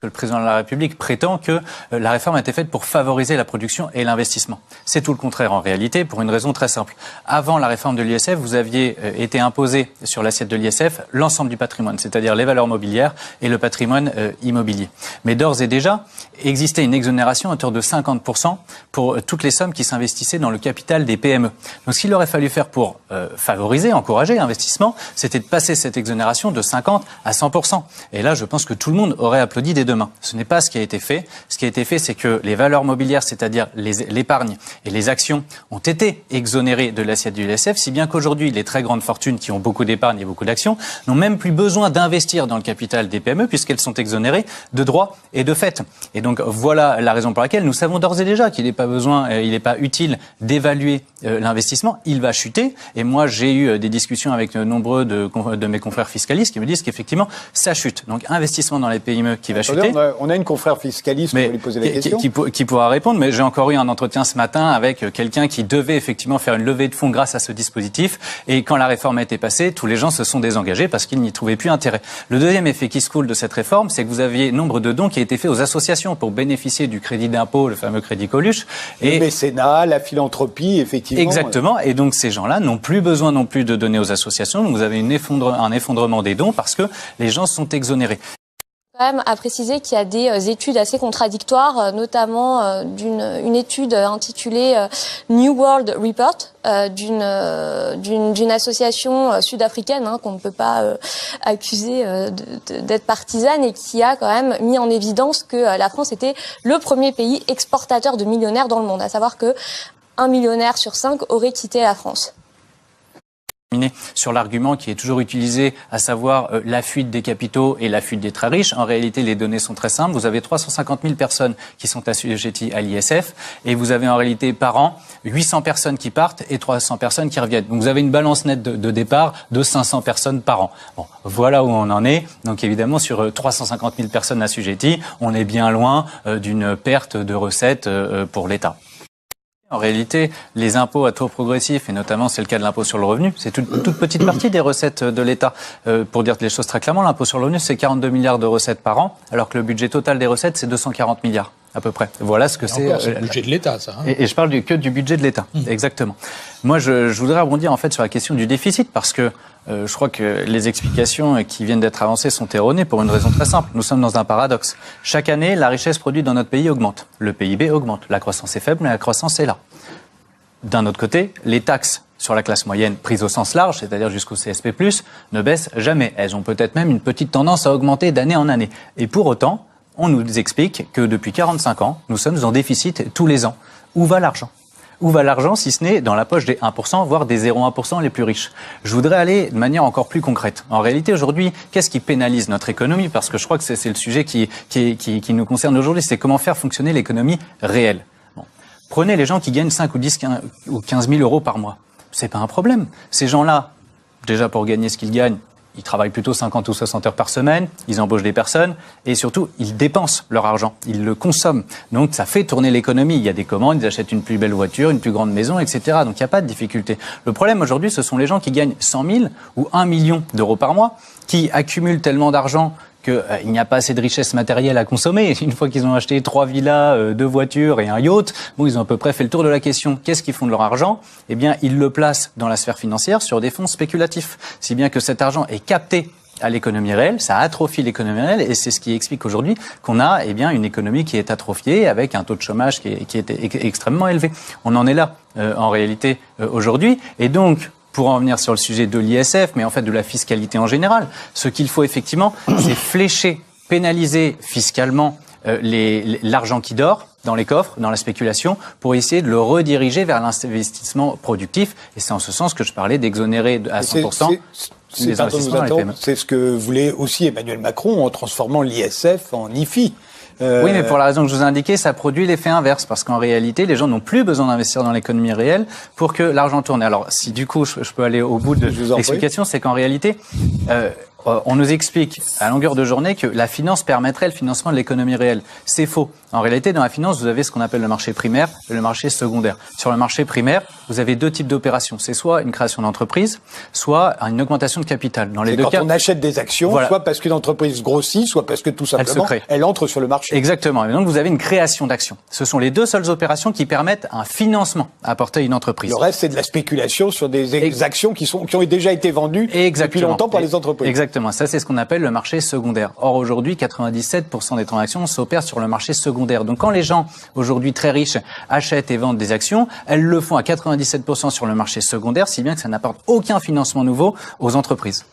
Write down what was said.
Le président de la République prétend que la réforme a été faite pour favoriser la production et l'investissement. C'est tout le contraire en réalité, pour une raison très simple. Avant la réforme de l'ISF, vous aviez été imposé sur l'assiette de l'ISF l'ensemble du patrimoine, c'est-à-dire les valeurs mobilières et le patrimoine immobilier. Mais d'ores et déjà, existait une exonération à hauteur de 50% pour toutes les sommes qui s'investissaient dans le capital des PME. Donc ce qu'il aurait fallu faire pour favoriser, encourager l'investissement, c'était de passer cette exonération de 50 à 100%. Et là, je pense que tout le monde aurait applaudi des deux mains. Ce n'est pas ce qui a été fait. Ce qui a été fait, c'est que les valeurs mobilières, c'est-à-dire l'épargne et les actions, ont été exonérées de l'assiette du l'ISF, si bien qu'aujourd'hui, les très grandes fortunes qui ont beaucoup d'épargne et beaucoup d'actions n'ont même plus besoin d'investir dans le capital des PME puisqu'elles sont exonérées de droit et de fait. Et donc, voilà la raison pour laquelle nous savons d'ores et déjà qu'il n'est pas il n'est pas utile d'évaluer l'investissement. Il va chuter. Et moi, j'ai eu des discussions avec nombreux de mes confrères fiscalistes qui me disent qu'effectivement, ça chute. Donc, investissement dans les PME qui va chuter. On a une confrère fiscaliste, on va lui poser la question. Qui pourra répondre, mais j'ai encore eu un entretien ce matin avec quelqu'un qui devait effectivement faire une levée de fonds grâce à ce dispositif. Et quand la réforme a été passée, tous les gens se sont désengagés parce qu'ils n'y trouvaient plus intérêt. Le deuxième effet qui se coule de cette réforme, c'est que vous aviez nombre de dons qui a été faits aux associations pour bénéficier du crédit d'impôt, le fameux crédit Coluche. Le mécénat, la philanthropie, effectivement. Exactement. Et donc ces gens-là n'ont plus besoin non plus de donner aux associations. Donc vous avez un effondrement des dons parce que les gens sont exonérés. Quand même à préciser qu'il y a des études assez contradictoires, notamment une étude intitulée New World Report d'une association sud-africaine qu'on ne peut pas accuser d'être partisane et qui a quand même mis en évidence que la France était le premier pays exportateur de millionnaires dans le monde, à savoir que 1 millionnaire sur 5 aurait quitté la France. Sur l'argument qui est toujours utilisé, à savoir la fuite des capitaux et la fuite des très riches. En réalité, les données sont très simples. Vous avez 350 000 personnes qui sont assujetties à l'ISF et vous avez en réalité par an 800 personnes qui partent et 300 personnes qui reviennent. Donc vous avez une balance nette de départ de 500 personnes par an. Bon, voilà où on en est. Donc évidemment, sur 350 000 personnes assujetties, on est bien loin d'une perte de recettes pour l'État. En réalité, les impôts à taux progressif, et notamment c'est le cas de l'impôt sur le revenu, c'est une toute petite partie des recettes de l'État. Pour dire les choses très clairement, l'impôt sur le revenu, c'est 42 milliards de recettes par an, alors que le budget total des recettes, c'est 240 milliards. À peu près. Voilà ce que c'est. C'est le budget de l'État, ça. Et je parle que du budget de l'État. Exactement. Moi, je voudrais rebondir en fait sur la question du déficit parce que je crois que les explications qui viennent d'être avancées sont erronées pour une raison très simple. Nous sommes dans un paradoxe. Chaque année, la richesse produite dans notre pays augmente. Le PIB augmente. La croissance est faible, mais la croissance est là. D'un autre côté, les taxes sur la classe moyenne prises au sens large, c'est-à-dire jusqu'au CSP+, ne baissent jamais. Elles ont peut-être même une petite tendance à augmenter d'année en année. Et pour autant, on nous explique que depuis 45 ans, nous sommes en déficit tous les ans. Où va l'argent ? Où va l'argent si ce n'est dans la poche des 1%, voire des 0,1% les plus riches ? Je voudrais aller de manière encore plus concrète. En réalité, aujourd'hui, qu'est-ce qui pénalise notre économie ? Parce que je crois que c'est le sujet qui nous concerne aujourd'hui, c'est comment faire fonctionner l'économie réelle. Bon. Prenez les gens qui gagnent 5 ou 10 ou 15 000 euros par mois. C'est pas un problème. Ces gens-là, déjà pour gagner ce qu'ils gagnent, ils travaillent plutôt 50 ou 60 heures par semaine, ils embauchent des personnes et surtout, ils dépensent leur argent, ils le consomment. Donc, ça fait tourner l'économie. Il y a des commandes, ils achètent une plus belle voiture, une plus grande maison, etc. Donc, il n'y a pas de difficulté. Le problème aujourd'hui, ce sont les gens qui gagnent 100 000 ou 1 million d'euros par mois, qui accumulent tellement d'argent qu'il n'y a pas assez de richesse matérielle à consommer. Une fois qu'ils ont acheté 3 villas, 2 voitures et un yacht, bon, ils ont à peu près fait le tour de la question. Qu'est-ce qu'ils font de leur argent ? Eh bien, ils le placent dans la sphère financière sur des fonds spéculatifs. Si bien que cet argent est capté à l'économie réelle, ça atrophie l'économie réelle et c'est ce qui explique aujourd'hui qu'on a une économie qui est atrophiée avec un taux de chômage qui est extrêmement élevé. On en est là en réalité aujourd'hui et donc pour en venir sur le sujet de l'ISF, mais en fait de la fiscalité en général, ce qu'il faut effectivement, c'est flécher, pénaliser fiscalement l'argent qui dort dans les coffres, dans la spéculation, pour essayer de le rediriger vers l'investissement productif. Et c'est en ce sens que je parlais d'exonérer à 100% les investissements dans les PME. C'est ce que voulait aussi Emmanuel Macron en transformant l'ISF en IFI. Oui, mais pour la raison que je vous ai indiquée, ça produit l'effet inverse, parce qu'en réalité, les gens n'ont plus besoin d'investir dans l'économie réelle pour que l'argent tourne. Alors, si du coup, je peux aller au bout de l'explication, c'est qu'en réalité, On nous explique à longueur de journée que la finance permettrait le financement de l'économie réelle. C'est faux. En réalité, dans la finance, vous avez ce qu'on appelle le marché primaire et le marché secondaire. Sur le marché primaire, vous avez deux types d'opérations. C'est soit une création d'entreprise, soit une augmentation de capital. Dans les deux quand cas, on achète des actions, voilà. soit parce qu'une entreprise grossit, soit parce que tout simplement elle entre sur le marché. Exactement. Et donc vous avez une création d'actions. Ce sont les deux seules opérations qui permettent un financement apporté à une entreprise. Le reste, c'est de la spéculation sur des actions qui ont déjà été vendues depuis longtemps par les entreprises. Exactement. Ça, c'est ce qu'on appelle le marché secondaire. Or, aujourd'hui, 97% des transactions s'opèrent sur le marché secondaire. Donc, quand les gens, aujourd'hui très riches, achètent et vendent des actions, elles le font à 97% sur le marché secondaire, si bien que ça n'apporte aucun financement nouveau aux entreprises.